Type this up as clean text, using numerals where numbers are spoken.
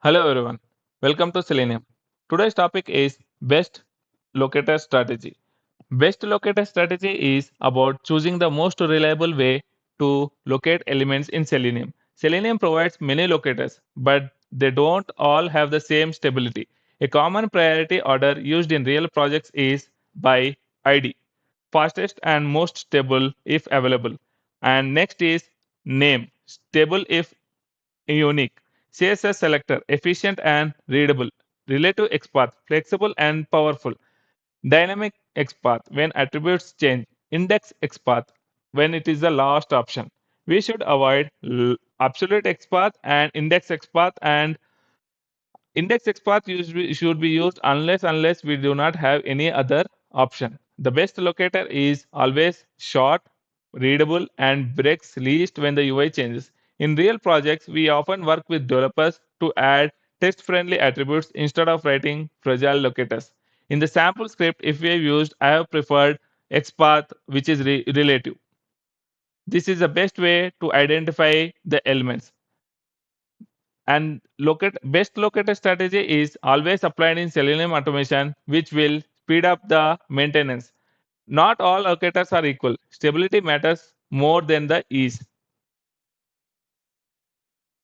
Hello everyone, welcome to Selenium. Today's topic is best locator strategy. Best locator strategy is about choosing the most reliable way to locate elements in Selenium. Selenium provides many locators, but they don't all have the same stability. A common priority order used in real projects is by ID, fastest and most stable if available. And next is name, stable if unique. CSS selector, efficient and readable. Relative XPath, flexible and powerful. Dynamic XPath, when attributes change. Index XPath, when it is the last option. We should avoid absolute XPath and index XPath, and index XPath should be used unless we do not have any other option. The best locator is always short, readable, and breaks least when the UI changes. In real projects, we often work with developers to add text-friendly attributes instead of writing fragile locators. In the sample script, if we have used, I have preferred XPath, which is relative. This is the best way to identify the elements. And best locator strategy is always applied in Selenium automation, which will speed up the maintenance. Not all locators are equal. Stability matters more than the ease.